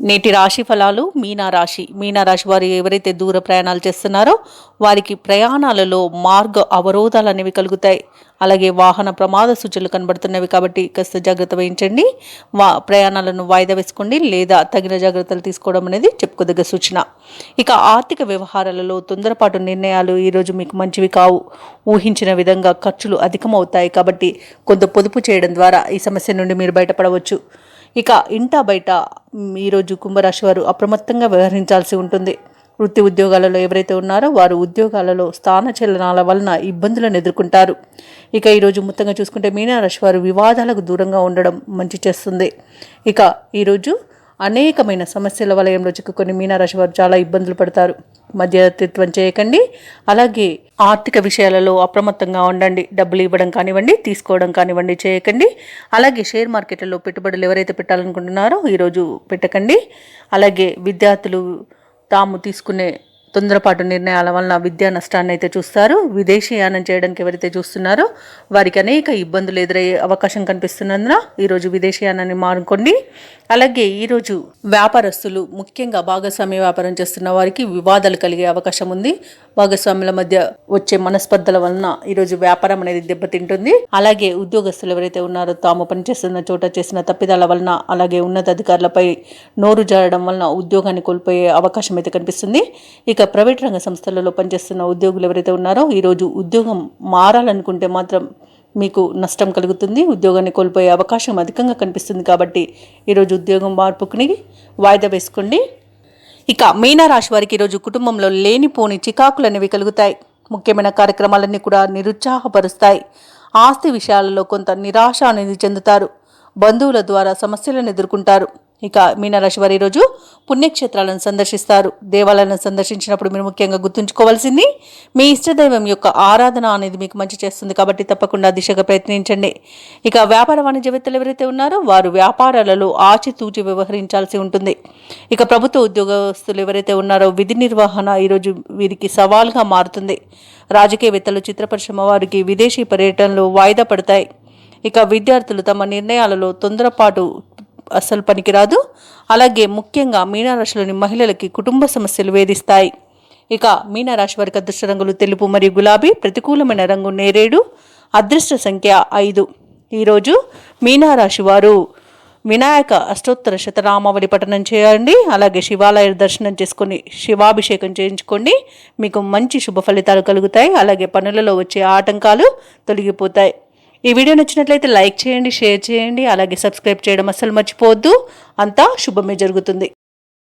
నేటి రాశి ఫలాలు మీనరాశి వారు ఎవరైతే దూర ప్రయాణాలు చేస్తున్నారో వారికి ప్రయాణాలలో మార్గ అవరోధాలు అనేవి కలుగుతాయి. అలాగే వాహన ప్రమాద సూచనలు కనబడుతున్నవి కాబట్టి కాస్త జాగ్రత్త వహించండి. ప్రయాణాలను వాయిదా వేసుకోండి లేదా తగిన జాగ్రత్తలు తీసుకోవడం అనేది చెప్పుకోదగ్గ సూచన. ఇక ఆర్థిక వ్యవహారాలలో తొందరపాటు నిర్ణయాలు ఈరోజు మీకు మంచివి కావు. ఊహించిన విధంగా ఖర్చులు అధికమవుతాయి కాబట్టి కొంత పొదుపు చేయడం ద్వారా ఈ సమస్య నుండి మీరు బయటపడవచ్చు. ఇక ఇంటా బయట ఈరోజు కుంభరాశి వారు అప్రమత్తంగా వ్యవహరించాల్సి ఉంటుంది. వృత్తి ఉద్యోగాలలో ఎవరైతే ఉన్నారో వారు ఉద్యోగాలలో స్థానచలనాల వలన ఇబ్బందులను ఎదుర్కొంటారు. ఇక ఈరోజు మొత్తంగా చూసుకుంటే మీనరాశి వారు వివాదాలకు దూరంగా ఉండడం మంచి చేస్తుంది. ఇక ఈరోజు అనేకమైన సమస్యల వలయంలో చిక్కుకొని మీనరాశి వారు చాలా ఇబ్బందులు పడతారు. మధ్యవర్తిత్వం చేయకండి. అలాగే ఆర్థిక విషయాలలో అప్రమత్తంగా ఉండండి. డబ్బులు ఇవ్వడం కానివ్వండి, తీసుకోవడం కానివ్వండి చేయకండి. అలాగే షేర్ మార్కెట్లలో పెట్టుబడులు ఎవరైతే పెట్టాలనుకుంటున్నారో ఈరోజు పెట్టకండి. అలాగే విద్యార్థులు తాము తీసుకునే తొందరపాటు నిర్ణయాల వలన విద్యా నష్టాన్ని అయితే చూస్తారు. విదేశీయానం చేయడానికి ఎవరైతే చూస్తున్నారో వారికి అనేక ఇబ్బందులు ఎదురయ్యే అవకాశం కనిపిస్తున్నందున ఈరోజు విదేశీయానాన్ని మానుకోండి. అలాగే ఈరోజు వ్యాపారస్తులు ముఖ్యంగా భాగస్వామ్య వ్యాపారం చేస్తున్న వారికి వివాదాలు కలిగే అవకాశం ఉంది. భాగస్వాముల మధ్య వచ్చే మనస్పర్ధల వలన ఈరోజు వ్యాపారం అనేది దెబ్బతింటుంది. అలాగే ఉద్యోగస్తులు ఎవరైతే ఉన్నారో తాము పనిచేస్తున్న చోట చేసిన తప్పిదాల వలన అలాగే ఉన్నతాధికారులపై నోరు జారడం వలన ఉద్యోగాన్ని కోల్పోయే అవకాశం అయితే కనిపిస్తుంది. ఇక ప్రైవేట్ రంగ సంస్థలలో పనిచేస్తున్న ఉద్యోగులు ఎవరైతే ఉన్నారో ఈరోజు ఉద్యోగం మారాలనుకుంటే మాత్రం మీకు నష్టం కలుగుతుంది. ఉద్యోగాన్ని కోల్పోయే అవకాశం అధికంగా కనిపిస్తుంది కాబట్టి ఈరోజు ఉద్యోగం మార్పుకుని వాయిదా వేసుకోండి. ఇక మీనరాశి వారికి ఈరోజు కుటుంబంలో లేనిపోని చికాకులు అనేవి కలుగుతాయి. ముఖ్యమైన కార్యక్రమాలన్నీ కూడా నిరుత్సాహపరుస్తాయి. ఆస్తి విషయాలలో కొంత నిరాశ అనేది చెందుతారు. బంధువుల ద్వారా సమస్యలను ఎదుర్కొంటారు. ఇక మీనరాశి వారు ఈరోజు పుణ్యక్షేత్రాలను సందర్శిస్తారు. దేవాలయాలను సందర్శించినప్పుడు మీరు ముఖ్యంగా గుర్తుంచుకోవాల్సింది మీ ఇష్టదైవం యొక్క ఆరాధన అనేది మీకు మంచి చేస్తుంది కాబట్టి తప్పకుండా దిశగా ప్రయత్నించండి. ఇక వ్యాపార వాణిజ్యవేత్తలు ఎవరైతే ఉన్నారో వారు వ్యాపారాలలో ఆచితూచి వ్యవహరించాల్సి ఉంటుంది. ఇక ప్రభుత్వ ఉద్యోగస్తులు ఎవరైతే ఉన్నారో విధి నిర్వహణ ఈరోజు వీరికి సవాల్గా మారుతుంది. రాజకీయవేత్తలు చిత్ర పరిశ్రమ వారికి విదేశీ పర్యటనలు వాయిదా పడతాయి. ఇక విద్యార్థులు తమ నిర్ణయాలలో తొందరపాటు అస్సలు పనికిరాదు. అలాగే ముఖ్యంగా మీనరాశిలోని మహిళలకి కుటుంబ సమస్యలు వేధిస్తాయి. ఇక మీనరాశి వారికి అదృష్ట రంగులు తెలుపు మరియు గులాబీ, ప్రతికూలమైన రంగు నేరేడు, అదృష్ట సంఖ్య 5. ఈరోజు మీనరాశి వారు వినాయక అష్టోత్తర శతనామావళి పఠనం చేయండి. అలాగే శివాలయ దర్శనం చేసుకొని శివాభిషేకం చేయించుకోండి. మీకు మంచి శుభ ఫలితాలు కలుగుతాయి. అలాగే పనులలో వచ్చే ఆటంకాలు తొలగిపోతాయి. ఈ వీడియో నచ్చినట్లయితే లైక్ చేయండి, షేర్ చేయండి, అలాగే సబ్స్క్రైబ్ చేయడం అస్సలు మర్చిపోవద్దు. అంతా శుభమే జరుగుతుంది.